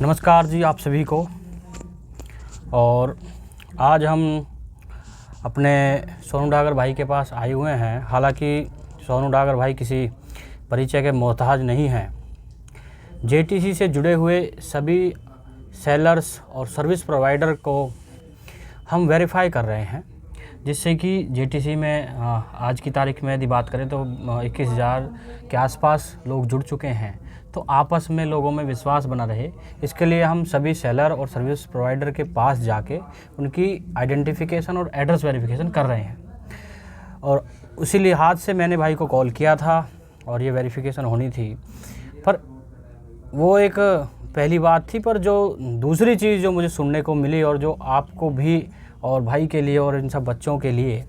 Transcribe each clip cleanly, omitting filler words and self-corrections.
नमस्कार जी आप सभी को। और आज हम अपने सोनू डागर भाई के पास आए हुए हैं। हालांकि सोनू डागर भाई किसी परिचय के मोहताज नहीं हैं। जेटीसी से जुड़े हुए सभी सेलर्स और सर्विस प्रोवाइडर को हम वेरीफाई कर रहे हैं, जिससे कि जेटीसी में आज की तारीख में यदि बात करें तो 21,000 के आसपास लोग जुड़ चुके हैं। तो आपस में लोगों में विश्वास बना रहे, इसके लिए हम सभी सेलर और सर्विस प्रोवाइडर के पास जाके उनकी आइडेंटिफिकेशन और एड्रेस वेरिफिकेशन कर रहे हैं। और उसी लिहाज से मैंने भाई को कॉल किया था और ये वेरिफिकेशन होनी थी। पर वो एक पहली बात थी, पर जो दूसरी चीज़ जो मुझे सुनने को मिली और जो आपको भी और भाई के लिए और इन सब बच्चों के लिए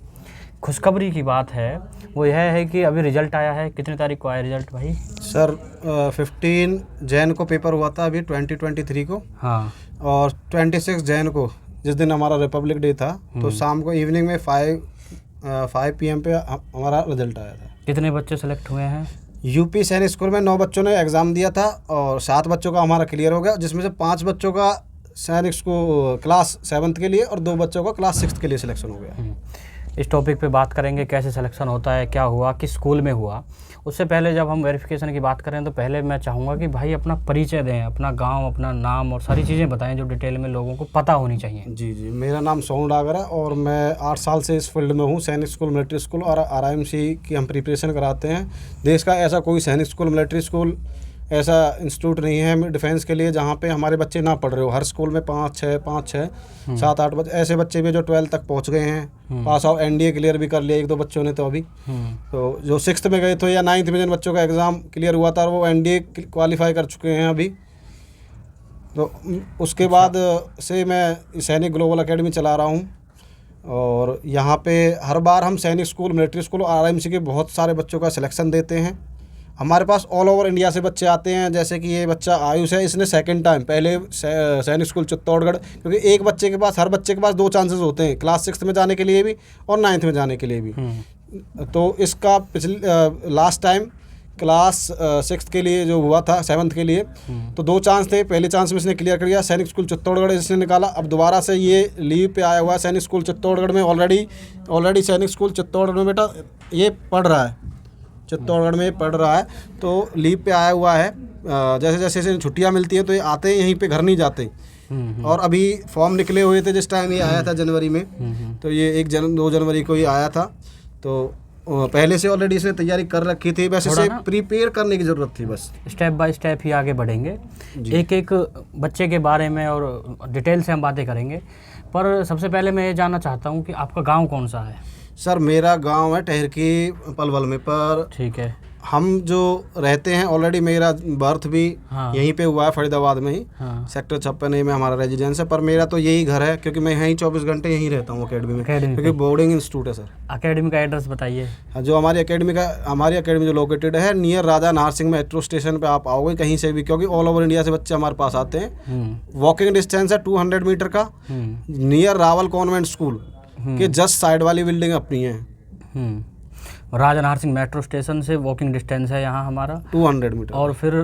खुशखबरी की बात है, वो यह है कि अभी रिज़ल्ट आया है। कितनी तारीख को आया रिज़ल्ट भाई? सर 15 जैन को पेपर हुआ था अभी 2023 को। हाँ। और 26 जैन को, जिस दिन हमारा रिपब्लिक डे था, तो शाम को इवनिंग में 5 PM पे हमारा रिजल्ट आया था। कितने बच्चे सेलेक्ट हुए हैं? यूपी सैनिक स्कूल में 9 बच्चों ने एग्ज़ाम दिया था और 7 बच्चों का हमारा क्लियर हो गया, जिसमें से 5 बच्चों का सैनिक स्कूल क्लास 7th के लिए और 2 बच्चों का क्लास 6th के लिए सिलेक्शन हो गया। इस टॉपिक पे बात करेंगे, कैसे सिलेक्शन होता है, क्या हुआ, किस स्कूल में हुआ। उससे पहले जब हम वेरिफिकेशन की बात करें तो पहले मैं चाहूँगा कि भाई अपना परिचय दें, अपना गांव, अपना नाम और सारी चीज़ें बताएं जो डिटेल में लोगों को पता होनी चाहिए। जी, मेरा नाम सोनू डागर है और मैं 8 साल से इस फील्ड में हूँ। सैनिक स्कूल, मिलिट्री स्कूल और RIMC की हम प्रिपरेशन कराते हैं। देश का ऐसा कोई सैनिक स्कूल, मिलिट्री स्कूल, ऐसा इंस्टीट्यूट नहीं है डिफेंस के लिए जहाँ पे हमारे बच्चे ना पढ़ रहे हो। हर स्कूल में 5, 6, 7, 8 बच्चे ऐसे बच्चे भी जो 12th तक पहुँच गए हैं, पास आउट, NDA क्लियर भी कर लिया 1-2 बच्चों ने। तो अभी तो जो 6th में गए थे या 9th में जिन बच्चों का एग्ज़ाम क्लियर हुआ था वो NDA क्वालिफाई कर चुके हैं अभी। तो उसके बाद से मैं सैनिक ग्लोबल एकेडमी चला रहा हूँ और यहाँ पे हर बार हम सैनिक स्कूल, मिलिट्री स्कूल और RIMC के बहुत सारे बच्चों का सिलेक्शन देते हैं। हमारे पास ऑल ओवर इंडिया से बच्चे आते हैं। जैसे कि ये बच्चा आयुष है, इसने 2nd टाइम, पहले सैनिक स्कूल चित्तौड़गढ़, क्योंकि एक बच्चे के पास, हर बच्चे के पास 2 चांसेस होते हैं, क्लास 6th में जाने के लिए भी और 9th में जाने के लिए भी। तो इसका लास्ट टाइम क्लास 6th के लिए जो हुआ था, 7th के लिए, तो 2 चांस थे। पहले चांस में इसने क्लियर कर दिया, सैनिक स्कूल चित्तौड़गढ़ इसने निकाला। अब दोबारा से ये लीव पे आया हुआ है सैनिक स्कूल चित्तौड़गढ़ में। ऑलरेडी सैनिक स्कूल चित्तौड़गढ़ में बेटा ये पढ़ रहा है, चित्तौड़गढ़ में पढ़ रहा है, तो लीव पे आया हुआ है। जैसे जैसे इसे छुट्टियां मिलती हैं तो ये आते हैं यहीं पे, घर नहीं जाते। और अभी फॉर्म निकले हुए थे जिस टाइम ये आया था जनवरी में, तो ये 2 जनवरी को ही आया था। तो पहले से ऑलरेडी इसने तैयारी कर रखी थी, बस इसे प्रिपेयर करने की ज़रूरत थी। बस स्टेप बाय स्टेप ही आगे बढ़ेंगे, एक एक बच्चे के बारे में और डिटेल से हम बातें करेंगे। पर सबसे पहले मैं ये जानना चाहता हूँ कि आपका गाँव कौन सा है? सर मेरा गांव है टहरकी पलवल में। पर ठीक है, हम जो रहते हैं, ऑलरेडी मेरा बर्थ भी यहीं पे हुआ है, फरीदाबाद में ही। सेक्टर 56 में हमारा रेजिडेंस है। पर मेरा तो यही घर है, क्योंकि मैं यहीं 24 घंटे यहीं रहता हूँ अकेडमी में, क्योंकि बोर्डिंग इंस्टीट्यूट है। सर अकेडमी का एड्रेस बताइए। जो हमारी अकेडमी जो लोकेटेड है नियर राजा नाहर सिंह मेट्रो स्टेशन पे आप आओगे कहीं से भी, क्योंकि ऑल ओवर इंडिया से बच्चे हमारे पास आते हैं। वॉकिंग डिस्टेंस है 200 मीटर का। नियर रावल कॉन्वेंट स्कूल के जस्ट साइड वाली बिल्डिंग अपनी है। राजा नाहर सिंह मेट्रो स्टेशन से वॉकिंग डिस्टेंस है यहाँ हमारा 200 मीटर। और फिर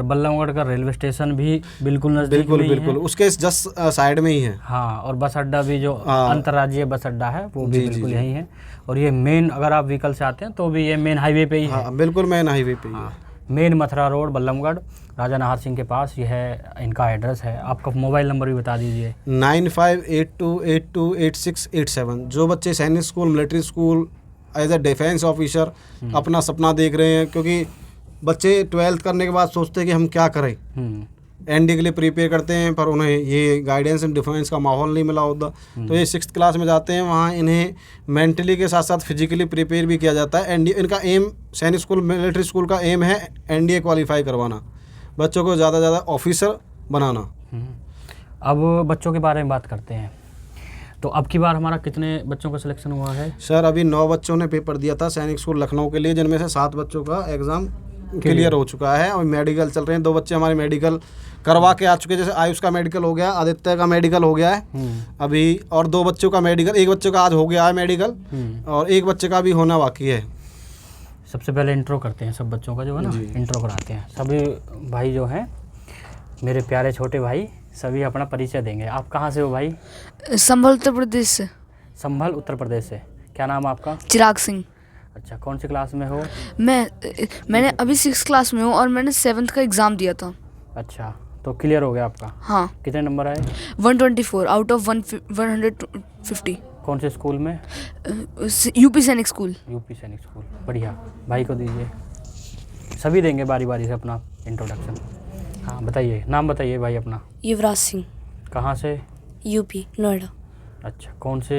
बल्लभगढ़ का रेलवे स्टेशन भी बिल्कुल नज़दीक में ही है। बिल्कुल उसके जस्ट साइड में ही है। हाँ, और बस अड्डा भी जो अंतर्राज्यीय बस अड्डा है वो भी बिल्कुल यहीं है। और ये मेन, अगर आप व्हीकल से आते हैं तो भी ये मेन हाईवे पे ही है। बिल्कुल मेन हाईवे पे ही है। मेन मथुरा रोड, बल्लभगढ़, राजा नाहर सिंह के पास ये है, इनका एड्रेस है। आपका मोबाइल नंबर भी बता दीजिए। 9582828687। जो बच्चे Sainik school, military school as a defence officer अपना सपना देख रहे हैं, क्योंकि बच्चे 12th करने के बाद सोचते हैं कि हम क्या करें, NDA के लिए प्रिपेयर करते हैं, पर उन्हें ये गाइडेंस एंड डिफेंस का माहौल नहीं मिला होता। तो ये 6th क्लास में जाते हैं, वहाँ इन्हें मेंटली के साथ साथ फिजिकली प्रिपेयर भी किया जाता है। NDA इनका एम, सैनिक स्कूल, मिलिट्री स्कूल का एम है NDA क्वालिफाई करवाना, बच्चों को ज़्यादा से ज़्यादा ऑफिसर बनाना। अब बच्चों के बारे में बात करते हैं। तो अब की बार हमारा कितने बच्चों का सिलेक्शन हुआ है? सर अभी 9 बच्चों ने पेपर दिया था सैनिक स्कूल लखनऊ के लिए, जिनमें से 7 बच्चों का एग्ज़ाम क्लियर हो चुका है और मेडिकल चल रहे हैं। 2 बच्चे हमारे मेडिकल करवा के आ चुके हैं, जैसे आयुष का मेडिकल हो गया, आदित्य का मेडिकल हो गया है अभी, और 2 बच्चों का मेडिकल, एक बच्चे का आज हो गया है मेडिकल और एक बच्चे का भी होना बाकी है। सबसे पहले इंट्रो करते हैं सब बच्चों का, जो है ना, इंट्रो कराते हैं। सभी भाई जो हैं मेरे प्यारे छोटे भाई सभी अपना परिचय देंगे। आप कहाँ से हो भाई? संभल उत्तर प्रदेश से। संभल उत्तर प्रदेश से। क्या नाम है आपका? चिराग सिंह। अच्छा, कौन सी क्लास में हो? मैंने अभी 6th क्लास में हूँ और मैंने 7th का एग्ज़ाम दिया था। अच्छा, तो क्लियर हो गया आपका? हाँ। कितने नंबर आए? 124 आउट ऑफ 150। कौन से स्कूल में? यूपी सैनिक स्कूल। यूपी सैनिक स्कूल, बढ़िया। भाई को दीजिए, सभी देंगे बारी बारी से अपना इंट्रोडक्शन। हाँ बताइए, नाम बताइए भाई अपना। युवराज सिंह, कहाँ से? यूपी नोएडा। अच्छा, कौन से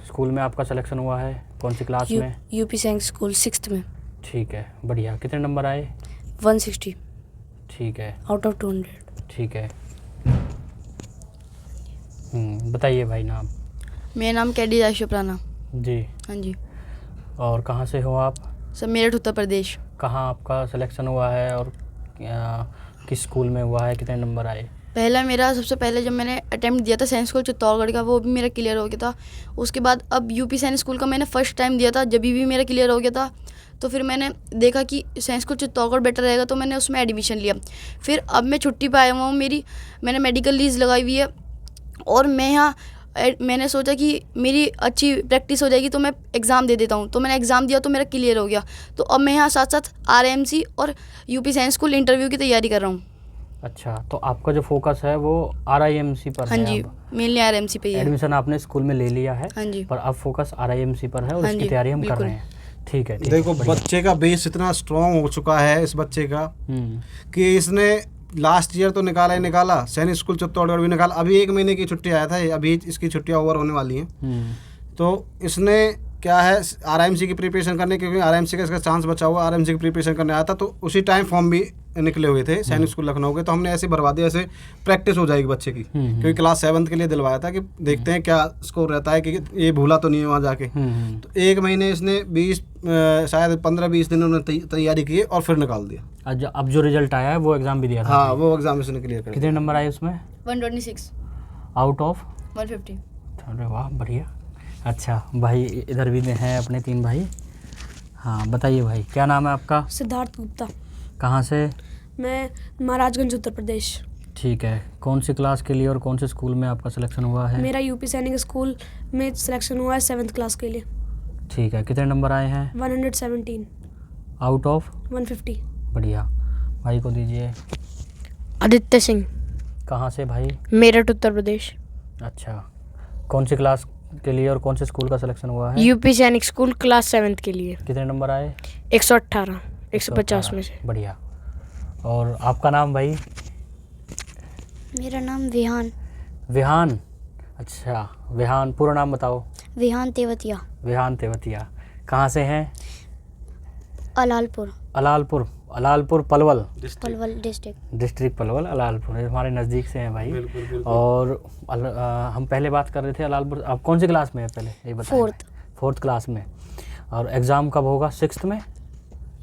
स्कूल में आपका सिलेक्शन हुआ है? कौन सी क्लास में? यूपी सैनिक स्कूल 6th में। ठीक है, बढ़िया। कितने नंबर आए? 160 ठीक है, आउट ऑफ 200। ठीक है। बताइए भाई नाम। मेरा नाम कैडी आशुप्राना। जी। हाँ जी और कहाँ से हो आप? सर, मेरठ उत्तर प्रदेश। कहाँ आपका सिलेक्शन हुआ है और किस स्कूल में हुआ है? कितने नंबर आए? पहला मेरा सबसे पहले जब मैंने अटेम्प्ट दिया था सैनिक स्कूल चित्तौड़गढ़ का, वो भी मेरा क्लियर हो गया था। उसके बाद अब यूपी सैनिक स्कूल का मैंने फर्स्ट टाइम दिया था, जब भी मेरा क्लियर हो गया था। तो फिर मैंने देखा कि सैनिक स्कूल चित्तौड़गढ़ बेटर रहेगा, तो मैंने उसमें एडमिशन लिया। फिर अब मैं छुट्टी पर आया हुआ हूँ, मैंने मेडिकल लीव लगाई हुई है और मैंने सोचा कि मेरी अच्छी प्रैक्टिस हो जाएगी तो मैं एग्ज़ाम दे देता हूँ। तो मैंने एग्ज़ाम दिया तो मेरा क्लियर हो गया। तो अब मैं यहाँ साथ साथ RIMC और यूपी सैनिक स्कूल इंटरव्यू की तैयारी कर रहा हूँ। अच्छा, तो आपका जो फोकस है वो RIMC पर हाँ है? जी, मेनली RIMC पे ही है। एडमिशन आपने स्कूल में ले लिया है? हाँ जी। पर अब फोकस RIMC पर है और हाँ इसकी जी, तैयारी हम कर बिल्कुल। रहे हैं। ठीक है, ठीक देखो है, बढ़िया। बच्चे का बेस इतना स्ट्रांग हो चुका है इस बच्चे का कि इसने लास्ट ईयर तो निकाला ही निकाला, सैनिक स्कूल चित्तौड़गढ़ भी निकाला। अभी 1 महीने की छुट्टी आया था, अभी इसकी छुट्टियां ओवर होने वाली हैं। तो इसने क्या है RIMC की प्रिपरेशन करने, क्योंकि RIMC का इसका चांस बचा हुआ, RIMC की प्रिपरेशन करने आया था। तो उसी टाइम फॉर्म भी निकले हुए थे सैनिक स्कूल लखनऊ के। तो हमने ऐसे भरवा दिया, ऐसे प्रैक्टिस हो जाएगी बच्चे की, क्योंकि क्लास 7th के लिए दिलवाया था कि देखते हैं क्या स्कोर रहता है, कि ये भूला तो नहीं है वहाँ जाके। तो 1 महीने इसने शायद 15-20 दिन उन्होंने तैयारी की और फिर निकाल दिया। अब जो रिजल्ट आया है वो एग्ज़ाम भी दिया था? हाँ, वो एग्जाम इसने क्लियर कर कितने नंबर आए उसमें? 126 आउट ऑफ 150। अरे वाह, बढ़िया। अच्छा भाई इधर भी हैं अपने 3 भाई। हाँ बताइए भाई, क्या नाम है आपका? सिद्धार्थ गुप्ता। कहाँ से? मैं महाराजगंज उत्तर प्रदेश। ठीक है, कौन सी क्लास के लिए और कौन से स्कूल में आपका सिलेक्शन हुआ है? मेरा यूपी सैनिक स्कूल में सिलेक्शन हुआ है 7th क्लास के लिए। ठीक है, कितने नंबर आए हैं? 117 आउट ऑफ 150। बढ़िया। भाई को दीजिए। आदित्य सिंह, कहाँ से भाई? मेरठ उत्तर प्रदेश। अच्छा, कौन सी क्लास के लिए और कौन से स्कूल का सिलेक्शन हुआ है? यूपी सैनिक स्कूल क्लास 7th के लिए। कितने नंबर आए? 118 150 में से। बढ़िया। और आपका नाम भाई? मेरा नाम विहान। विहान। अच्छा विहान, पूरा नाम बताओ। विहान तेवतिया। विहान तेवतिया। कहाँ से हैं? अलालपुर। अलालपुर पलवल पलवल डिस्ट्रिक्ट पलवल, अलालपुर हमारे नज़दीक से हैं भाई। बिल्कुल। और हम पहले बात कर रहे थे अलालपुर। आप कौन सी क्लास में है पहले ये बताइए? 4th क्लास में। और एग्ज़ाम कब होगा? 6th में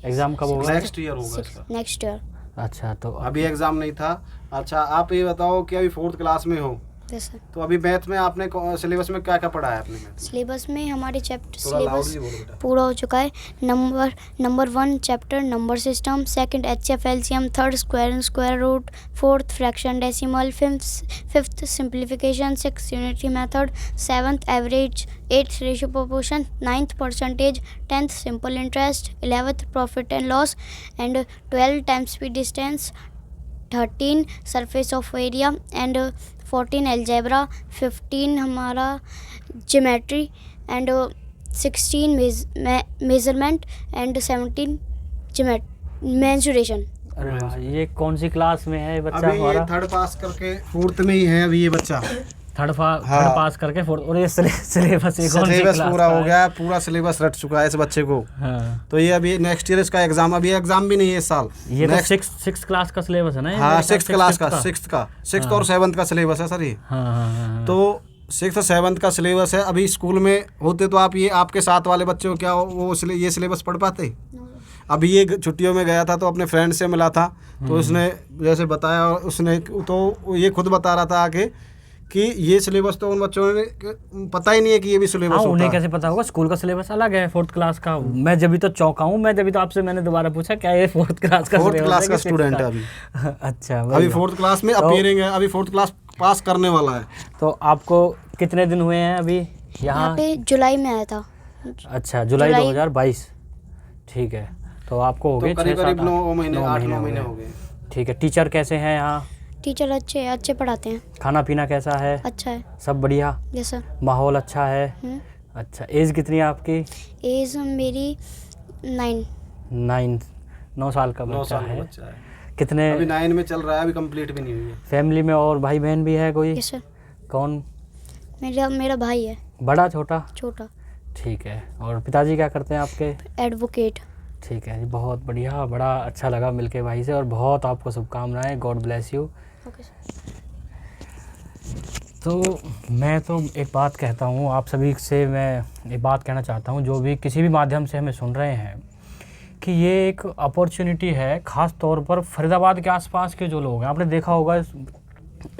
एग्ज़ाम कब होगा? नेक्स्ट ईयर होगा इसका। Next year. अच्छा, तो अभी एग्जाम नहीं था। अच्छा, आप ये बताओ कि अभी 4th क्लास में हो, जैसे तो अभी मैथ में आपने सिलेबस में क्या क्या पढ़ा है? आपने सिलेबस में हमारे चैप्टर थोड़ा सिलेबस लाउडली बोलो बेटा। पूरा हो चुका है। Number 1 chapter number system, 2nd HCF LCM, 3rd square and square root, 4th fraction decimal, 5th simplification, 6th unitary method, 7th average, 8th ratio proportion, 9th percentage, 10th simple interest, 11th profit and loss and 12 time speed distance, 13 surface of area and 14 algebra, 15 हमारा geometry and 16 measurement and 17 mensuration. अरे वाह, ये कौन सी class में है ये बच्चा अभी ये हमारा? 3rd पास करके 4th में ही है अभी ये बच्चा। थर्ड पास करके 4th। और ये सिलेबस सिलेबस पूरा हो गया है, पूरा सिलेबस रट चुका है इस बच्चे को। हाँ। तो ये अभी नेक्स्ट ईयर इसका एग्जाम, अभी एग्जाम भी नहीं है इस साल। ये तो 6th क्लास का सिलेबस है ना? हाँ, 6th क्लास का, 6th और 7th का सिलेबस है सर ये। हाँ। तो 6th और 7th का सिलेबस है। अभी स्कूल में होते तो आप ये आपके साथ वाले बच्चे को क्या वो ये सिलेबस पढ़ पाते? अभी ये छुट्टियों में गया था तो अपने फ्रेंड से मिला था, तो उसने जैसे बताया, उसने तो ये खुद बता रहा था आके कि ये सिलेबस तो उन बच्चों ने पता ही नहीं है कि ये भी सिलेबस हाँ, होता उन्हें है। कैसे पता होगा, स्कूल का सिलेबस अलग है 4th क्लास का। मैं जब भी तो चौंका हूँ, मैं जब भी तो आपसे मैंने दोबारा पूछा क्या ये 4th क्लास का 4th syllabus क्लास है का कि 6th स्टूडेंट है का? अभी। अच्छा, अभी बढ़िया। 4th क्लास में तो- अपीयरिंग है, अभी 4th क्लास पास करने वाला है। तो आपको कितने दिन हुए हैं अभी यहाँ यहाँ? पे जुलाई में आया था। अच्छा, जुलाई 2022, ठीक है। तो आपको हो तो गए करीब 6-7 9 महीने 8-9 हो महीने गए। हो गए। ठीक है। टीचर कैसे हैं यहाँ? टीचर अच्छे पढ़ाते हैं। खाना पीना कैसा है? अच्छा है। सब बढ़िया? Yes sir. माहौल अच्छा है? अच्छा। एज कितनी है आपकी? एज मेरी 9 साल का 9 बच्चा साल का है। बच्चा है, कितने अभी 9 में चल रहा है, अभी कंप्लीट भी नहीं हुई है। फैमिली में और भाई बहन भी है कोई? Yes sir. कौन? मेरा भाई है, बड़ा छोटा? छोटा, ठीक है। और पिताजी क्या करते हैं आपके? एडवोकेट। ठीक है जी, बहुत बढ़िया, बड़ा अच्छा लगा मिलके भाई से, और बहुत आपको शुभकामनाएं। God bless you. Okay sir. तो मैं तो एक बात कहता हूँ, आप सभी से मैं एक बात कहना चाहता हूँ, जो भी किसी भी माध्यम से हमें सुन रहे हैं, कि ये एक अपॉर्चुनिटी है, ख़ास तौर पर फरीदाबाद के आसपास के जो लोग हैं। आपने देखा होगा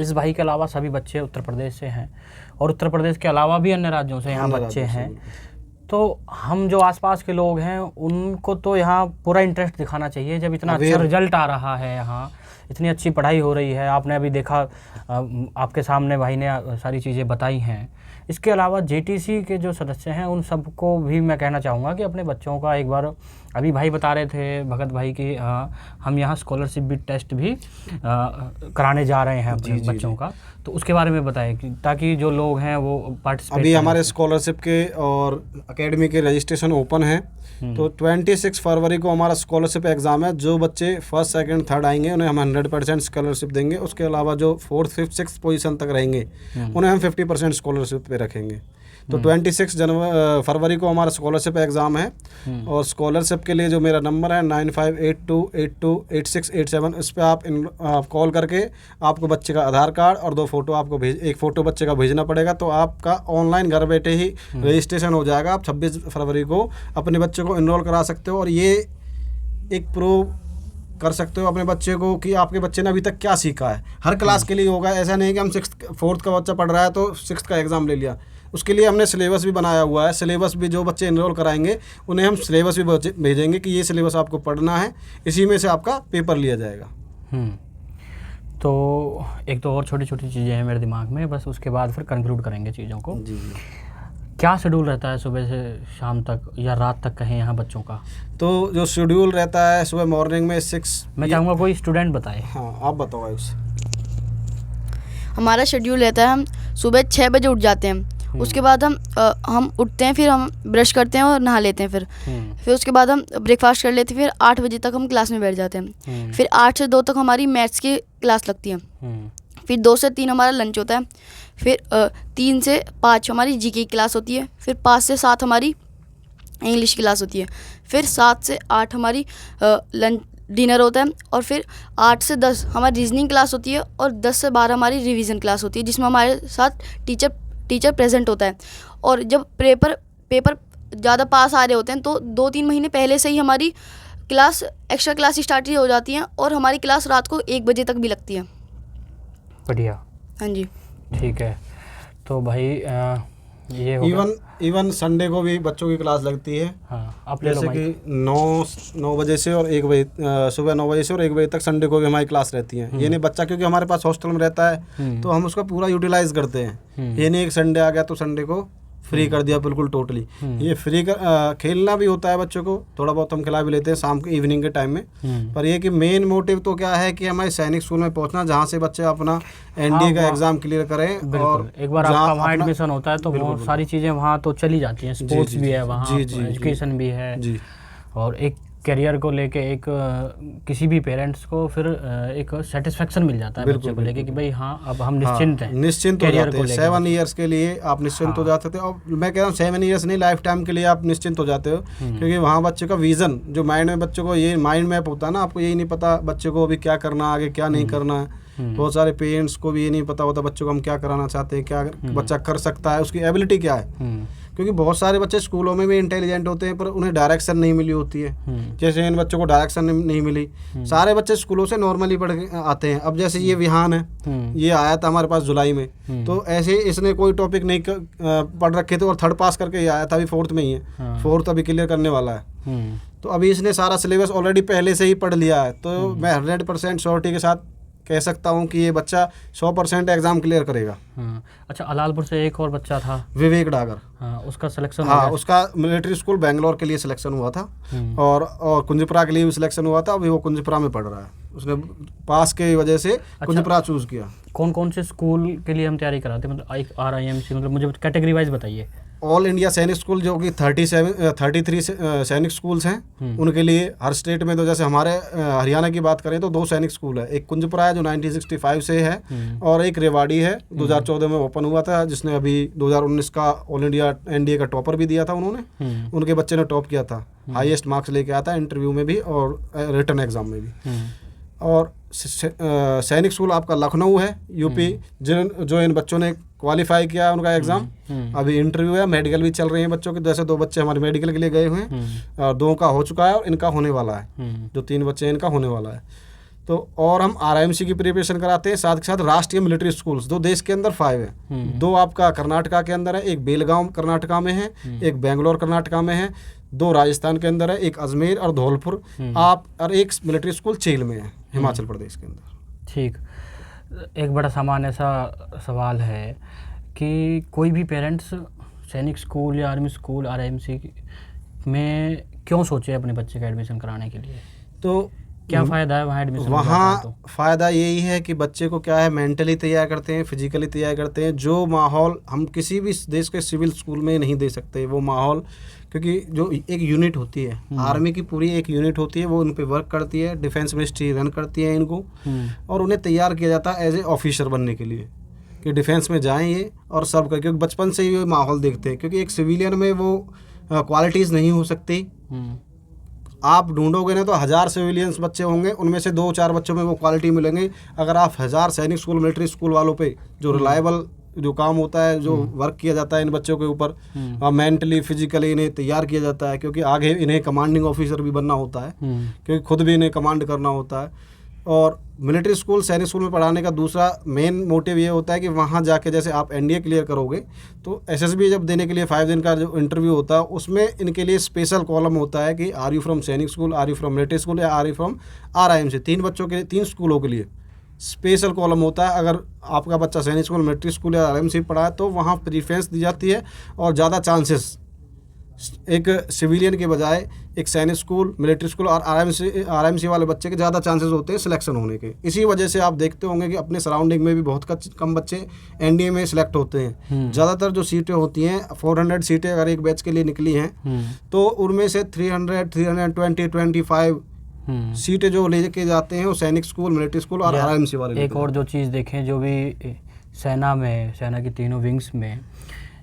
इस भाई के अलावा सभी बच्चे उत्तर प्रदेश से हैं, और उत्तर प्रदेश के अलावा भी अन्य राज्यों से यहाँ बच्चे हैं। तो हम जो आसपास के लोग हैं उनको तो यहाँ पूरा इंटरेस्ट दिखाना चाहिए। जब इतना अच्छा रिजल्ट आ रहा है, यहाँ इतनी अच्छी पढ़ाई हो रही है, आपने अभी देखा, आपके सामने भाई ने सारी चीज़ें बताई हैं। इसके अलावा जेटीसी के जो सदस्य हैं उन सबको भी मैं कहना चाहूँगा कि अपने बच्चों का एक बार, अभी भाई बता रहे थे भगत भाई कि हम यहाँ स्कॉलरशिप भी टेस्ट भी कराने जा रहे हैं अपने बच्चों का, तो उसके बारे में बताएं कि ताकि जो लोग हैं वो पार्टिसिपेट। अभी हमारे स्कॉलरशिप के और एकेडमी के रजिस्ट्रेशन ओपन है, तो 26 फरवरी को हमारा स्कॉलरशिप एग्ज़ाम है। जो बच्चे 1st, 2nd, 3rd आएंगे उन्हें हम 100% स्कॉलरशिप देंगे। उसके अलावा जो 4th, 5th, 6th पोजीशन तक रहेंगे उन्हें हम 50% स्कॉलरशिप पे रखेंगे। तो 26 फरवरी को हमारा स्कॉलरशिप एग्ज़ाम है, और स्कॉलरशिप के लिए जो मेरा नंबर है 9582828687, इस पर आप कॉल करके आपको बच्चे का आधार कार्ड और 2 फ़ोटो आपको एक फ़ोटो बच्चे का भेजना पड़ेगा, तो आपका ऑनलाइन घर बैठे ही रजिस्ट्रेशन हो जाएगा। आप 26 फरवरी को अपने बच्चे को इनरोल करा सकते हो, और ये एक प्रूव कर सकते हो अपने बच्चे को कि आपके बच्चे ने अभी तक क्या सीखा है। हर क्लास के लिए होगा, ऐसा नहीं कि हम 4th का बच्चा पढ़ रहा है तो 6th का एग्ज़ाम ले लिया। उसके लिए हमने सिलेबस भी बनाया हुआ है। सिलेबस भी जो बच्चे इनरोल कराएंगे उन्हें हम सिलेबस भी भेजेंगे कि ये सिलेबस आपको पढ़ना है, इसी में से आपका पेपर लिया जाएगा। तो एक तो और छोटी छोटी चीज़ें हैं मेरे दिमाग में, बस उसके बाद फिर कंक्लूड करेंगे चीज़ों को। जी। क्या शेड्यूल रहता है सुबह से शाम तक या रात तक कहें यहाँ बच्चों का? तो जो शेड्यूल रहता है, सुबह मॉर्निंग में 6, मैं चाहूँगा कोई स्टूडेंट बताए। हाँ आप बताओ आयुष। हमारा शेड्यूल रहता है, हम सुबह 6 बजे उठ जाते हैं। उसके बाद हम उठते हैं, फिर हम ब्रश करते हैं और नहा लेते हैं। फिर उसके बाद हम ब्रेकफास्ट कर लेते हैं। फिर 8 बजे तक हम क्लास में बैठ जाते हैं। फिर 8 से 2 तक हमारी मैथ्स की क्लास लगती है। फिर 2 से 3 हमारा लंच होता है। फिर 3 से 5 हमारी जीके की क्लास होती है। फिर 5 से 7 हमारी इंग्लिश की क्लास होती है। फिर 7 से 8 हमारी लंच डिनर होता है। और फिर 8 से 10 हमारी रीजनिंग क्लास होती है। और 10 से 12 हमारी रिवीजन क्लास होती है, जिसमें हमारे साथ टीचर प्रेजेंट होता है। और जब पेपर ज़्यादा पास आ रहे होते हैं तो 2-3 महीने पहले से ही हमारी क्लास एक्स्ट्रा क्लास स्टार्ट हो जाती हैं, और हमारी क्लास रात को 1 बजे तक भी लगती है। बढ़िया। हाँ जी, ठीक है। तो भाई ये इवन संडे को भी बच्चों की क्लास लगती है। हाँ, आप ले लो जैसे कि 9 बजे से और 1 बजे, सुबह 9 बजे से और 1 बजे तक संडे को भी हमारी क्लास रहती है। ये नहीं बच्चा क्योंकि हमारे पास हॉस्टल में रहता है तो हम उसका पूरा यूटिलाइज करते हैं। ये नहीं एक संडे आ गया तो संडे को फ्री कर दिया बिल्कुल टोटली। ये फ्री खेलना भी होता है बच्चों को, थोड़ा बहुत हम खिला भी लेते हैं शाम के इवनिंग के टाइम में। पर ये कि मेन मोटिव तो क्या है कि हमारे सैनिक स्कूल में पहुंचना, जहाँ से बच्चे अपना एनडीए का एग्जाम क्लियर करें। और एक बार आपका वहाँ एडमिशन होता है तो बहुत सारी चीज़ें वहाँ तो चली जाती हैं। स्पोर्ट्स भी है वहाँ, एजुकेशन भी है, और एक करियर को लेके एक किसी भी पेरेंट्स को फिर एक सेटिस्फेक्शन मिल जाता है बच्चे को लेके कि भाई हाँ अब हम निश्चिंत हैं, निश्चिंत हो जाते हैं। 7 ईयर्स के लिए आप निश्चिंत हो जाते थे। और मैं कह रहा हूँ 7 ईयर्स नहीं, लाइफ टाइम के लिए आप निश्चिंत हो जाते हो, क्योंकि वहाँ बच्चे का विजन जो माइंड में, बच्चों को ये माइंड मैप होता है ना, आपको यही नहीं पता बच्चे को अभी क्या करना, आगे क्या नहीं करना है। बहुत सारे पेरेंट्स को भी ये नहीं पता होता बच्चों को हम क्या कराना चाहते हैं, क्या बच्चा कर सकता है, उसकी एबिलिटी क्या है। क्योंकि बहुत सारे बच्चे स्कूलों में भी इंटेलिजेंट होते हैं पर उन्हें डायरेक्शन नहीं मिली होती है। जैसे इन बच्चों को डायरेक्शन नहीं मिली, सारे बच्चे स्कूलों से नॉर्मली पढ़ के आते हैं। अब जैसे ये विहान है, ये आया था हमारे पास जुलाई में, तो ऐसे इसने कोई टॉपिक नहीं पढ़ रखे थे और 3rd पास करके ये आया था, अभी 4th में ही है। 4th अभी क्लियर करने वाला है। तो अभी इसने सारा सिलेबस ऑलरेडी पहले से ही पढ़ लिया है। तो मैं 100% श्योरिटी के साथ कह सकता हूँ कि ये बच्चा 100% एग्ज़ाम क्लियर करेगा। अच्छा, अलालपुर से एक और बच्चा था विवेक डागर। हाँ, उसका सिलेक्शन? हाँ, उसका मिलिट्री स्कूल बेंगलोर के लिए सिलेक्शन हुआ था और कुंजपुरा के लिए भी सिलेक्शन हुआ था। अभी वो कुंजपुरा में पढ़ रहा है। उसने पास के वजह से कुंजपुरा चूज़ किया। कौन कौन से स्कूल के लिए हम तैयारी कराते हैं, मतलब एक RIMC, मतलब मुझे कैटेगरी वाइज बताइए। ऑल इंडिया सैनिक स्कूल जो कि 33 सैनिक स्कूल्स हैं, उनके लिए हर स्टेट में, तो जैसे हमारे हरियाणा की बात करें तो 2 सैनिक स्कूल है। एक कुंजपुरा है जो 1965 से है और एक रेवाड़ी है 2014 में ओपन हुआ था, जिसने अभी 2019 का ऑल इंडिया NDA का टॉपर भी दिया था उन्होंने। उनके बच्चे ने टॉप किया था, हाईएस्ट मार्क्स लेके आता है इंटरव्यू में भी और रिटन एग्जाम में भी। और सैनिक स्कूल आपका लखनऊ है यूपी, जो इन बच्चों ने क्वालिफाई किया उनका एग्ज़ाम। अभी इंटरव्यू है, मेडिकल भी चल रही है बच्चों के। जैसे 2 बच्चे हमारे मेडिकल के लिए गए हुए हैं और 2 का हो चुका है और इनका होने वाला है। जो 3 बच्चे हैं इनका होने वाला है। तो और हम RIMC की प्रिपरेशन कराते हैं, साथ के साथ राष्ट्रीय मिलिट्री स्कूल्स, 2 देश के अंदर 5 है। 2 आपका कर्नाटका के अंदर है, एक बेलगांव कर्नाटका में है, एक बेंगलोर कर्नाटका में है, 2 राजस्थान के अंदर है, एक अजमेर और धौलपुर और एक मिलिट्री स्कूल चेल में है हिमाचल प्रदेश के अंदर। ठीक। एक बड़ा सामान्य सा सवाल है कि कोई भी पेरेंट्स सैनिक स्कूल या आर्मी स्कूल RIMC में क्यों सोचे अपने बच्चे का एडमिशन कराने के लिए? तो क्या फ़ायदा है वहाँ एडमिशन? वहाँ फ़ायदा यही है कि बच्चे को क्या है, मेंटली तैयार करते हैं, फिजिकली तैयार करते हैं। जो माहौल हम किसी भी देश के सिविल स्कूल में नहीं दे सकते वो माहौल, क्योंकि जो एक यूनिट होती है, आर्मी की पूरी एक यूनिट होती है, वो उन पे वर्क करती है, डिफेंस मिनिस्ट्री रन करती है इनको, और उन्हें तैयार किया जाता है एज ए ऑफिसर बनने के लिए कि डिफेंस में जाएं ये और सर्व कर, क्योंकि बचपन से ही वो माहौल देखते हैं। क्योंकि एक सिविलियन में वो क्वालिटीज़ नहीं हो सकती। आप ढूंढोगे ना तो 1000 सिविलियंस बच्चे होंगे, उनमें से 2-4 बच्चों में वो क्वालिटी मिलेंगे। अगर आप 1000 सैनिक स्कूल मिलिट्री स्कूल वालों पे जो रिलायबल जो काम होता है, जो वर्क किया जाता है इन बच्चों के ऊपर, मेंटली फिजिकली इन्हें तैयार किया जाता है, क्योंकि आगे इन्हें कमांडिंग ऑफिसर भी बनना होता है, क्योंकि खुद भी इन्हें कमांड करना होता है। और मिलिट्री स्कूल सैनिक स्कूल में पढ़ाने का दूसरा मेन मोटिव ये होता है कि वहाँ जाके जैसे आप NDA क्लियर करोगे तो SSB जब देने के लिए 5 दिन का जो इंटरव्यू होता है उसमें इनके लिए स्पेशल कॉलम होता है कि are you from Sainik school, are you from military school या आर यू फ्रॉम RIMC। 3 बच्चों के 3 स्कूलों के लिए स्पेशल कॉलम होता है। अगर आपका बच्चा सैनिक स्कूल, मिलिट्री स्कूल या RIMC पढ़ा है तो वहाँ प्रीफ्रेंस दी जाती है और ज़्यादा चांसेस एक सिविलियन के बजाय एक सैनिक स्कूल, मिलिट्री स्कूल और RIMC वाले बच्चे के ज़्यादा चांसेस होते हैं सिलेक्शन होने के। इसी वजह से आप देखते होंगे कि अपने सराउंडिंग में भी बहुत कम बच्चे NDA में सिलेक्ट होते हैं। ज़्यादातर जो सीटें होती हैं 400 सीटें अगर एक बैच के लिए निकली हैं तो उनमें से 300, 320, 25 सीटें जो लेके जाते हैं वो सैनिक स्कूल, मिलिट्री स्कूल और RIMC वाले। एक और जो चीज़ देखें, जो भी सेना में, सेना की तीनों विंग्स में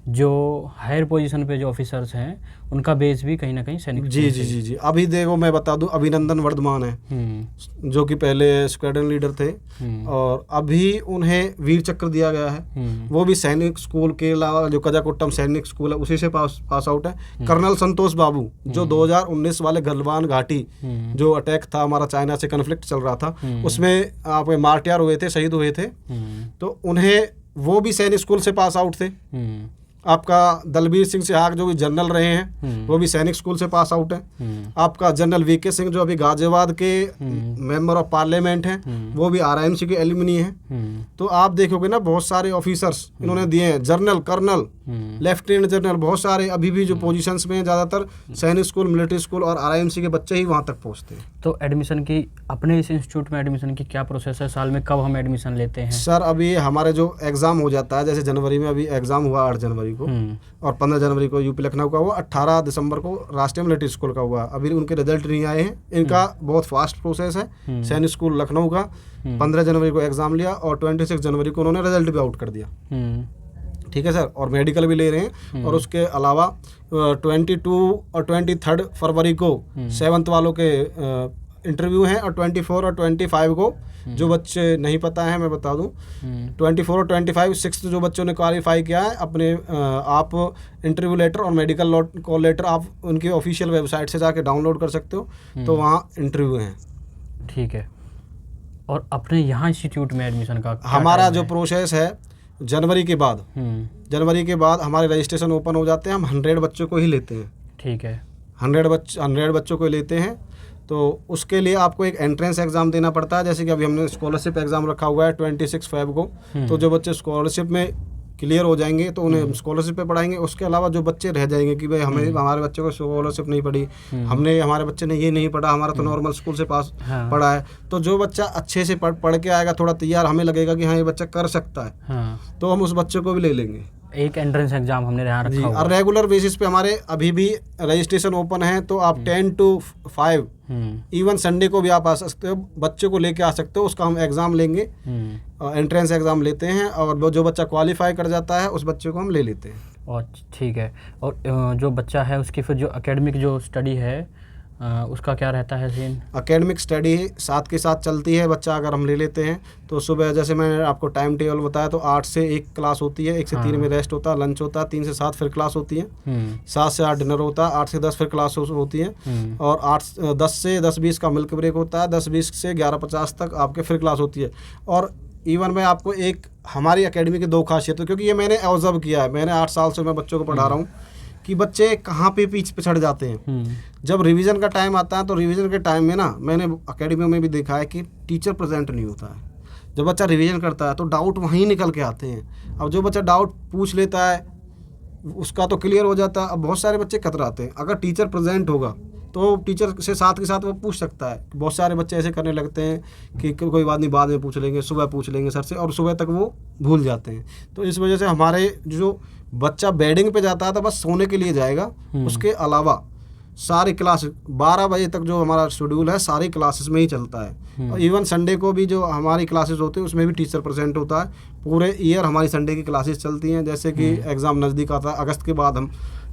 जो हायर पोजीशन पे जो ऑफिसर्स हैं उनका बेस भी कहीं ना कहीं सैनिक। जी। अभी देखो मैं बता दूं, अभिनंदन वर्धमान है जो कि पहले स्क्वाड्रन लीडर थे और अभी उन्हें वीर चक्र दिया गया है। वो भी सैनिक स्कूल के अलावा जो कजाकोट्टम सैनिक स्कूल है उसी से पास आउट है। कर्नल संतोष बाबू जो 2019 वाले गलवान घाटी जो अटैक था हमारा, चाइना से कन्फ्लिक्ट चल रहा था, उसमें आप मार्टियर हुए थे, शहीद हुए थे, तो उन्हें वो भी सैनिक स्कूल से पास आउट थे। आपका दलबीर सिंह सिहाग जो भी जनरल रहे हैं वो भी सैनिक स्कूल से पास आउट है। आपका जनरल VK सिंह जो अभी गाजियाबाद के मेंबर ऑफ पार्लियामेंट हैं वो भी RIMC के एलुमनी हैं। तो आप देखोगे ना बहुत सारे ऑफिसर्स इन्होंने दिए हैं, जनरल, कर्नल, लेफ्टिनेंट जनरल, बहुत सारे अभी भी जो पोजीशंस में ज़्यादातर सैनिक स्कूल, मिलिट्री स्कूल और RIMC के बच्चे ही वहाँ तक पहुँचते हैं। तो एडमिशन की अपने इस इंस्टीट्यूट में एडमिशन की क्या प्रोसेस है? साल में कब हम एडमिशन लेते हैं? सर अभी हमारे जो एग्ज़ाम हो जाता है, जैसे जनवरी में अभी एग्ज़ाम हुआ 8 जनवरी को और 15 जनवरी को UP लखनऊ का हुआ, 18 दिसंबर को राष्ट्रीय मिलिट्री स्कूल का हुआ। अभी उनके रिजल्ट नहीं आए हैं। इनका बहुत फास्ट प्रोसेस है। सैनिक स्कूल लखनऊ का 15 जनवरी को एग्ज़ाम लिया और 26 जनवरी को उन्होंने रिजल्ट भी आउट कर दिया। ठीक है सर, और मेडिकल भी ले रहे हैं। और उसके अलावा 22 और 23 फरवरी को 7th वालों के इंटरव्यू हैं और 24 और 25 को जो बच्चे नहीं पता है मैं बता दूं, 24 और 25 6 जो बच्चों ने क्वालिफाई किया है अपने आप इंटरव्यू लेटर और मेडिकल कॉल लेटर आप उनकी ऑफिशियल वेबसाइट से जाके डाउनलोड कर सकते हो, तो वहाँ इंटरव्यू हैं। ठीक है। और अपने यहाँ इंस्टीट्यूट में एडमिशन का क्या हमारा टाइम जो है? प्रोसेस है जनवरी के बाद हमारे रजिस्ट्रेशन ओपन हो जाते हैं। हम 100 बच्चों को ही लेते हैं। ठीक है। 100 बच्चों को लेते हैं, तो उसके लिए आपको एक एंट्रेंस एग्ज़ाम देना पड़ता है। जैसे कि अभी हमने स्कॉलरशिप एग्ज़ाम रखा हुआ है 26 फेब को, तो जो बच्चे स्कॉलरशिप में क्लियर हो जाएंगे तो उन्हें स्कॉलरशिप पे पढ़ाएंगे। उसके अलावा जो बच्चे रह जाएंगे कि भाई हमारे बच्चे को स्कॉलरशिप नहीं पड़ी, हमारे बच्चे ने ये नहीं पढ़ा, हमारा तो नॉर्मल स्कूल से पास पढ़ा है, तो जो बच्चा अच्छे से पढ़ के आएगा, थोड़ा तैयार, हमें लगेगा कि हाँ ये बच्चा कर सकता है, तो हम उस बच्चे को भी ले लेंगे। एक एंट्रेंस एग्जाम हमने यहाँ जी, रखा हुआ और रेगुलर बेसिस पे हमारे अभी भी रजिस्ट्रेशन ओपन है, तो आप 10 to 5 इवन संडे को भी आप आ सकते हो, बच्चे को लेके आ सकते हो। उसका हम एग्ज़ाम लेंगे, एंट्रेंस एग्ज़ाम लेते हैं, और वो जो बच्चा क्वालिफाई कर जाता है उस बच्चे को हम ले लेते हैं। और ठीक है। और जो बच्चा है उसकी फिर जो एकेडमिक जो स्टडी है उसका क्या रहता है सीन? एकेडमिक स्टडी साथ के साथ चलती है। बच्चा अगर हम ले लेते हैं तो सुबह जैसे मैंने आपको टाइम टेबल बताया, तो 8 से 1 क्लास होती है, 1 से 3 में रेस्ट होता है, लंच होता है, 3 से 7 फिर क्लास होती है, 7 से 8 डिनर होता है, 8 से 10 फिर क्लास होती है, और 10 से 10:20 का मिल्क ब्रेक होता है, 10:20 से 11:50 तक आपके फिर क्लास होती है। और इवन मैं आपको एक हमारी एकेडमी की 2 खासियत, क्योंकि ये मैंने ऑब्जर्व किया है, मैंने 8 साल से मैं बच्चों को पढ़ा रहा हूँ कि बच्चे कहाँ पे पीछे पिछड़ जाते हैं। जब रिवीजन का टाइम आता है, तो रिवीजन के टाइम में ना मैंने एकेडमी में भी देखा है कि टीचर प्रेजेंट नहीं होता है। जब बच्चा रिवीजन करता है तो डाउट वहीं निकल के आते हैं। अब जो बच्चा डाउट पूछ लेता है उसका तो क्लियर हो जाता है। अब बहुत सारे बच्चे कतराते हैं, अगर टीचर प्रेजेंट होगा तो टीचर से साथ के साथ वो पूछ सकता है। बहुत सारे बच्चे ऐसे करने लगते हैं कि कोई बात नहीं, बाद में पूछ लेंगे, सुबह पूछ लेंगे सर से, और सुबह तक वो भूल जाते हैं। तो इस वजह से हमारे जो बच्चा बेडिंग पे जाता है तो बस सोने के लिए जाएगा, उसके अलावा सारी क्लास 12 बजे तक जो हमारा शेड्यूल है सारी क्लासेस में ही चलता है। और इवन संडे को भी जो हमारी क्लासेस होती है उसमें भी टीचर प्रेजेंट होता है। पूरे ईयर हमारी संडे की क्लासेस चलती हैं। जैसे कि एग्ज़ाम नज़दीक आता है अगस्त के बाद हम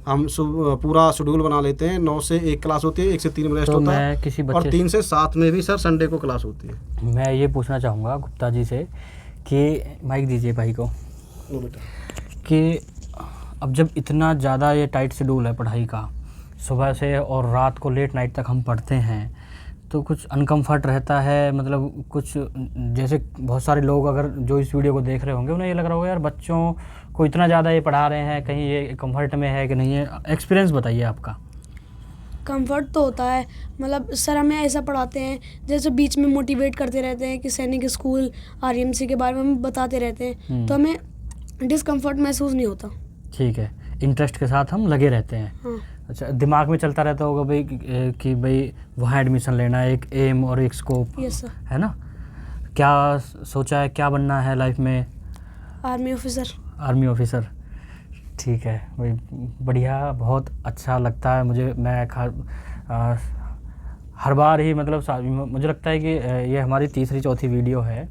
पूरा शेड्यूल बना लेते हैं। 9 से 1 क्लास होती है, 1 से 3 में रेस्ट तो होता मैं है, किसी और बच्चे 3 से 7 में भी सर संडे को क्लास होती है। मैं ये पूछना चाहूँगा गुप्ता जी से कि माइक दीजिए भाई को, कि अब जब इतना ज़्यादा ये टाइट शेड्यूल है पढ़ाई का, सुबह से और रात को लेट नाइट तक हम पढ़ते हैं, तो कुछ अनकम्फर्ट रहता है, मतलब कुछ जैसे बहुत सारे लोग अगर जो इस वीडियो को देख रहे होंगे उन्हें ये लग रहा होगा यार बच्चों को इतना ज़्यादा ये पढ़ा रहे हैं, कहीं ये कंफर्ट में है कि नहीं है। एक्सपीरियंस बताइए आपका। कंफर्ट तो होता है, मतलब सर हमें ऐसा पढ़ाते हैं जैसे बीच में मोटिवेट करते रहते हैं कि सैनिक स्कूल RMC के बारे में हम बताते रहते हैं, तो हमें डिस्कम्फर्ट महसूस नहीं होता। ठीक है, इंटरेस्ट के साथ हम लगे रहते हैं। हाँ। अच्छा, दिमाग में चलता रहता होगा भाई कि भाई वहाँ एडमिशन लेना है, एक एम और एक स्कोप, यस सर। है ना? क्या सोचा है, क्या बनना है लाइफ में? Army officer. आर्मी ऑफिसर, ठीक है भाई, बढ़िया, बहुत अच्छा लगता है मुझे। मैं हर बार ही मतलब मुझे लगता है कि ये हमारी 3-4 वीडियो है।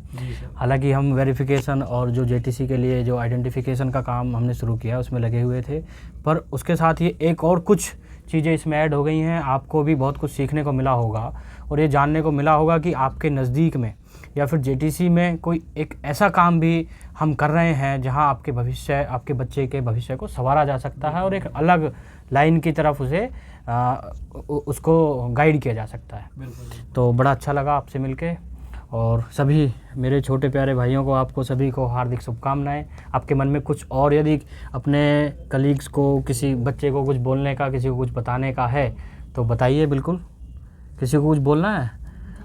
हालांकि हम वेरिफिकेशन और जो JTC के लिए जो आइडेंटिफिकेशन का काम हमने शुरू किया उसमें लगे हुए थे, पर उसके साथ ही एक और कुछ चीज़ें इसमें ऐड हो गई हैं। आपको भी बहुत कुछ सीखने को मिला होगा और ये जानने को मिला होगा कि आपके नज़दीक में या फिर JTC में कोई एक ऐसा काम भी हम कर रहे हैं जहां आपके भविष्य, आपके बच्चे के भविष्य को संवारा जा सकता है और एक अलग लाइन की तरफ उसे उसको गाइड किया जा सकता है। तो बड़ा अच्छा लगा आपसे मिलके, और सभी मेरे छोटे प्यारे भाइयों को, आपको सभी को हार्दिक शुभकामनाएं। आपके मन में कुछ और यदि अपने कलीग्स को, किसी बच्चे को कुछ बोलने का, किसी को कुछ बताने का है तो बताइए। बिल्कुल, किसी को कुछ बोलना है?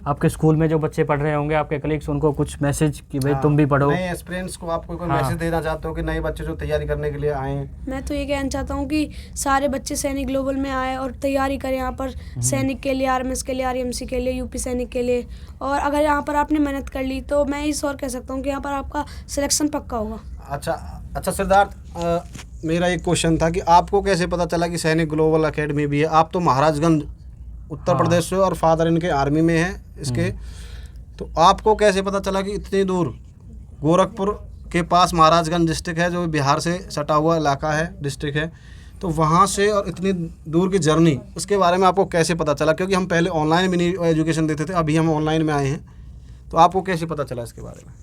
आपके स्कूल में जो बच्चे पढ़ रहे होंगे, आपके कलीग्स, उनको कुछ मैसेज कि भाई तुम भी पढ़ो। नए एस्पिरेंट्स को आप कोई मैसेज देना चाहते हो कि नए बच्चे जो तैयारी करने के लिए आए हैं? मैं तो ये कहना चाहता हूँ कि सारे बच्चे सैनिक ग्लोबल में आए और तैयारी करें यहाँ पर, सैनिक के लिए, RMS के लिए, RMC के लिए, UP सैनिक के लिए। और अगर यहाँ पर आपने मेहनत कर ली तो मैं इस और कह सकता हूँ कि यहाँ पर आपका सिलेक्शन पक्का होगा। अच्छा सिद्धार्थ, मेरा एक क्वेश्चन था कि आपको कैसे पता चला कि सैनिक ग्लोबल एकेडमी भी है? आप तो महाराजगंज उत्तर प्रदेश से और फादर इनके आर्मी में हैं इसके, तो आपको कैसे पता चला कि इतनी दूर गोरखपुर के पास महाराजगंज डिस्ट्रिक्ट है जो बिहार से सटा हुआ इलाका है, डिस्ट्रिक्ट है, तो वहाँ से और इतनी दूर की जर्नी, उसके बारे में आपको कैसे पता चला? क्योंकि हम पहले ऑनलाइन भी नहीं एजुकेशन देते थे, अभी हम ऑनलाइन में आए हैं, तो आपको कैसे पता चला इसके बारे में?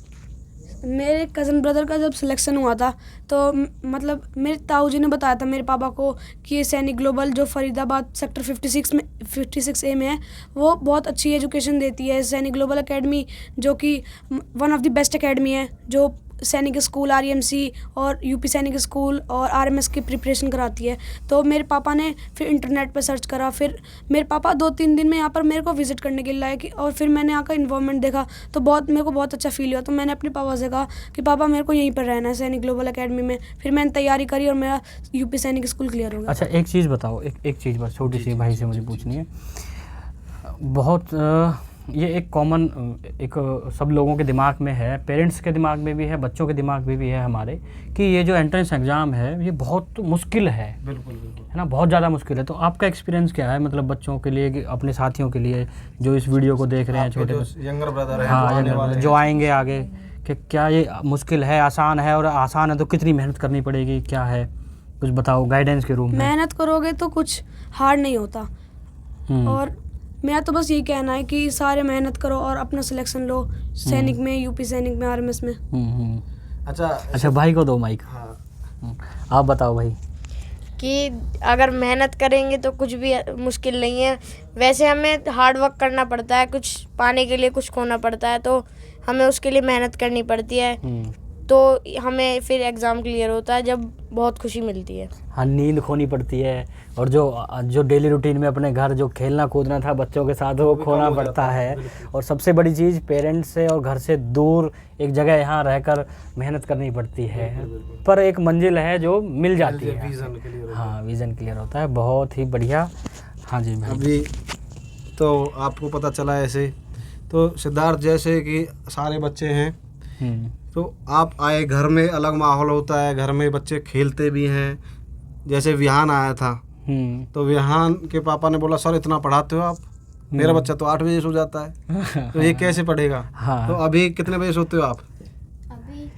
मेरे कज़न ब्रदर का जब सिलेक्शन हुआ था तो मतलब मेरे ताऊ जी ने बताया था मेरे पापा को कि ये सैनिक ग्लोबल जो फरीदाबाद सेक्टर 56A में है, वो बहुत अच्छी एजुकेशन देती है। सैनिक ग्लोबल एकेडमी जो कि one of the best academy है, जो सैनिक स्कूल REMC और यूपी सैनिक स्कूल और RMS की प्रिपरेशन कराती है। तो मेरे पापा ने फिर इंटरनेट पर सर्च करा, फिर मेरे पापा 2-3 दिन में यहाँ पर मेरे को विज़िट करने के लिए लाए कि, और फिर मैंने यहाँ का इन्वायरमेंट देखा तो मेरे को बहुत अच्छा फील हुआ। तो मैंने अपने पापा से कहा कि पापा मेरे को यहीं पर रहना है सैनिक ग्लोबल एकेडमी में। फिर मैंने तैयारी करी और मेरा यूपी सैनिक स्कूल क्लियर हो गया। अच्छा, एक चीज़ बताओ, एक चीज़ बस छोटी सी भाई से मुझे पूछनी है। बहुत ये एक कॉमन एक सब लोगों के दिमाग में है, पेरेंट्स के दिमाग में भी है, बच्चों के दिमाग में भी है हमारे, कि ये जो एंट्रेंस एग्ज़ाम है ये बहुत मुश्किल है। बिल्कुल है ना, बहुत ज़्यादा मुश्किल है। तो आपका एक्सपीरियंस क्या है, मतलब बच्चों के लिए, अपने साथियों के लिए जो इस वीडियो को देख रहे हैं, छोटे यंगर ब्रदर है, हाँ, आने वाले जो आएंगे आगे, कि क्या ये मुश्किल है, आसान है, और आसान है तो कितनी मेहनत करनी पड़ेगी, क्या है, कुछ बताओ गाइडेंस के रूप में। मेहनत करोगे तो कुछ हार्ड नहीं होता, और मेरा तो बस यही कहना है कि सारे मेहनत करो और अपना सिलेक्शन लो सैनिक में, यूपी सैनिक में, RMS में। अच्छा भाई को दो माइक। हाँ, आप बताओ भाई। कि अगर मेहनत करेंगे तो कुछ भी मुश्किल नहीं है। वैसे हमें हार्ड वर्क करना पड़ता है, कुछ पाने के लिए कुछ खोना पड़ता है, तो हमें उसके लिए मेहनत करनी पड़ती है, तो हमें फिर एग्ज़ाम क्लियर होता है जब बहुत खुशी मिलती है। हाँ, नींद खोनी पड़ती है, और जो डेली रूटीन में अपने घर जो खेलना कूदना था बच्चों के साथ वो खोना पड़ता है। और सबसे बड़ी चीज़ पेरेंट्स से और घर से दूर एक जगह यहाँ रहकर मेहनत करनी पड़ती है, पर एक मंजिल है जो मिल जाती है। हाँ, विज़न क्लियर होता है। बहुत ही बढ़िया। हाँ जी भाई। अभी तो आपको पता चला ऐसे, तो सिद्धार्थ जैसे कि सारे बच्चे हैं, तो आप आए, घर में अलग माहौल होता है, घर में बच्चे खेलते भी हैं। जैसे विहान आया था, तो विहान के पापा ने बोला सर इतना पढ़ाते हो आप, मेरा बच्चा तो 8 बजे सो जाता है, तो ये कैसे पढ़ेगा? हाँ। तो अभी कितने बजे सोते हो आप? अभी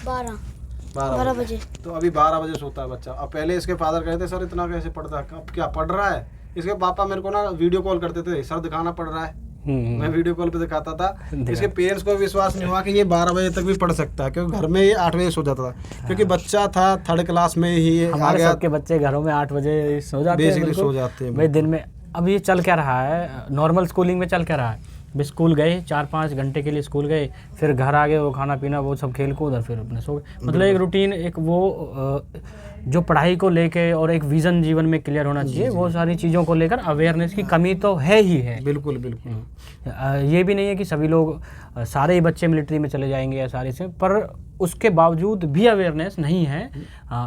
12 बजे। तो अभी 12 बजे सोता है बच्चा। अब पहले इसके फादर कहते सर इतना कैसे पढ़ता है, अब क्या पढ़ रहा है? इसके पापा मेरे को ना वीडियो कॉल करते थे, सर दिखाना पड़ रहा है, मैं वीडियो कॉल पे दिखाता था। इसके पेरेंट्स को विश्वास नहीं हुआ कि ये 12 बजे तक भी पढ़ सकता है, क्योंकि घर में ये 8 बजे सो जाता था, क्योंकि बच्चा था 3rd क्लास में ही आ गया। सबके बच्चे घरों में 8 बजे सो जाते हैं, बेसिकली सो जाते हैं भाई दिन में। अब ये चल क्या रहा है, नॉर्मल स्कूलिंग में चल क्या रहा है, भी स्कूल गए 4-5 घंटे के लिए स्कूल गए, फिर घर आ गए, वो खाना पीना वो सब खेल कूद, और फिर अपने सो गए। मतलब एक रूटीन, एक वो जो पढ़ाई को लेके और एक विज़न जीवन में क्लियर होना चाहिए, वो सारी चीज़ों को लेकर अवेयरनेस की कमी तो है ही है। बिल्कुल बिल्कुल। ये भी नहीं है कि सभी लोग, सारे ही बच्चे मिलिट्री में चले जाएंगे या सारे से, पर उसके बावजूद भी अवेयरनेस नहीं है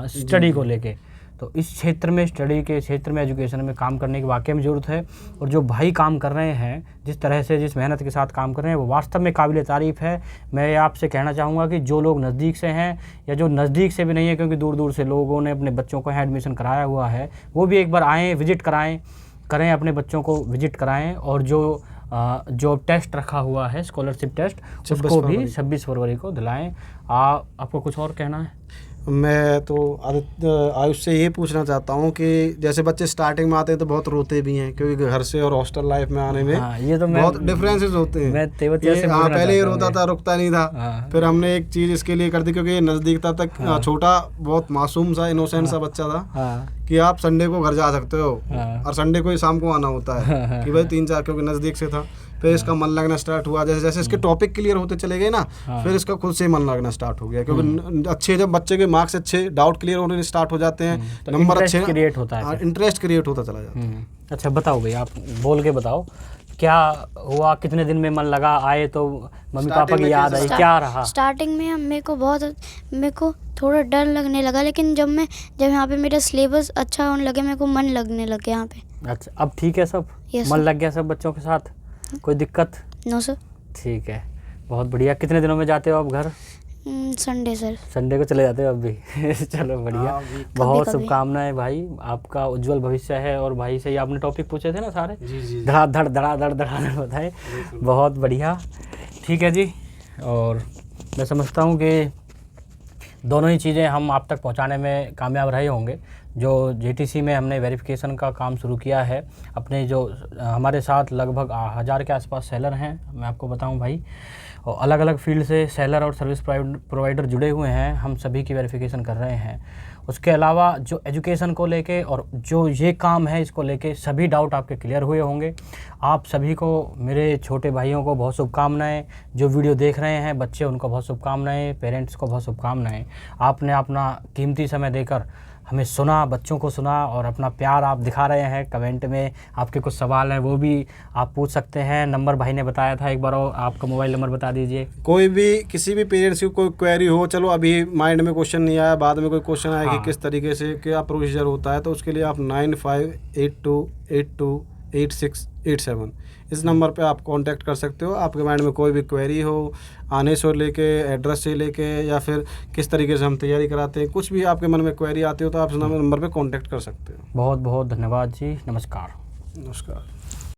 स्टडी को लेके। तो इस क्षेत्र में, स्टडी के क्षेत्र में, एजुकेशन में काम करने की वाकई में ज़रूरत है। और जो भाई काम कर रहे हैं, जिस तरह से, जिस मेहनत के साथ काम कर रहे हैं, वो वास्तव में काबिल तारीफ़ है। मैं आपसे कहना चाहूँगा कि जो लोग नज़दीक से हैं या जो नज़दीक से भी नहीं है, क्योंकि दूर दूर से लोगों ने अपने बच्चों को यहाँ एडमिशन कराया हुआ है, वो भी एक बार आएँ, विज़िट करें, अपने बच्चों को विज़िट कराएँ। और जो टेस्ट रखा हुआ है, स्कॉलरशिप टेस्ट, उसको भी 26 फरवरी को दिलाएँ। आपको कुछ और कहना है? मैं तो आयुष से ये पूछना चाहता हूँ कि जैसे बच्चे स्टार्टिंग में आते हैं तो बहुत रोते भी हैं, क्योंकि घर से और हॉस्टल लाइफ में आने में ये तो बहुत डिफरेंसेस होते हैं। पहले ये रोता था, रुकता नहीं था। फिर हमने एक चीज़ इसके लिए कर दी, क्योंकि ये नज़दीक तक छोटा, बहुत मासूम सा, इनोसेंट सा बच्चा था, कि आप संडे को घर जा सकते हो, और संडे को ही शाम को आना होता है, कि भाई 3-4, क्योंकि नज़दीक से था। फिर इसका मन लगना स्टार्ट हुआ, जैसे जैसे इसके टॉपिक क्लियर होते चले गए ना, फिर इसका खुद से मन लगना स्टार्ट हो गया, क्योंकि अच्छे, जब बच्चे के मार्क्स अच्छे, डाउट क्लियर होने स्टार्ट हो जाते हैं, नंबर अच्छे क्रिएट होता है, इंटरेस्ट क्रिएट होता चला जाता है। अच्छा बताओ भाई, आप बोल के बताओ, क्या हुआ, कितने दिन में मन लगा, आए तो मम्मी पापा की याद आई, क्या रहा? स्टार्टिंग में मेरे को थोड़ा डर लगने लगा, लेकिन जब यहाँ पे मेरा सिलेबस अच्छा होने लगे, मेरे को मन लगने लगे यहाँ पे। अच्छा, अब ठीक है सब? मन लग गया सब बच्चों के साथ? कोई दिक्कत? No sir. ठीक है, बहुत बढ़िया। कितने दिनों में जाते हो आप घर? Sunday sir. संडे को चले जाते हो अब भी? चलो बढ़िया, बहुत शुभकामनाएं भाई, आपका उज्जवल भविष्य है। और भाई से ही आपने टॉपिक पूछे थे ना सारे, धड़ाधड़ बताए, बहुत बढ़िया। ठीक है जी, और मैं समझता हूँ कि दोनों ही चीज़ें हम आप तक पहुंचाने में कामयाब रहे होंगे। जो जेटीसी में हमने वेरिफिकेशन का काम शुरू किया है, अपने जो हमारे साथ लगभग 1000 के आसपास सेलर हैं, मैं आपको बताऊं भाई, और अलग अलग फील्ड से सेलर और सर्विस प्रोवाइडर जुड़े हुए हैं, हम सभी की वेरिफिकेशन कर रहे हैं। उसके अलावा जो एजुकेशन को लेके और जो ये काम है इसको लेके सभी डाउट आपके क्लियर हुए होंगे। आप सभी को, मेरे छोटे भाइयों को बहुत शुभकामनाएं, जो वीडियो देख रहे हैं बच्चे उनको बहुत शुभकामनाएं, पेरेंट्स को बहुत शुभकामनाएं। आपने अपना कीमती समय देकर हमें सुना, बच्चों को सुना और अपना प्यार आप दिखा रहे हैं। कमेंट में आपके कुछ सवाल हैं वो भी आप पूछ सकते हैं। नंबर भाई ने बताया था, एक बार और आपका मोबाइल नंबर बता दीजिए। कोई भी किसी भी पेरेंट्स की कोई क्वेरी हो, चलो अभी माइंड में क्वेश्चन नहीं आया, बाद में कोई क्वेश्चन आएगा कि किस तरीके से क्या प्रोसीजर होता है, तो उसके लिए आप 9582828687 इस नंबर पे आप कांटेक्ट कर सकते हो। आपके माइंड में कोई भी क्वेरी हो, आने से लेके, एड्रेस से लेके, या फिर किस तरीके से हम तैयारी कराते हैं, कुछ भी आपके मन में क्वेरी आती हो तो आप इस नंबर पे कांटेक्ट कर सकते हो। बहुत बहुत धन्यवाद जी, नमस्कार। नमस्कार।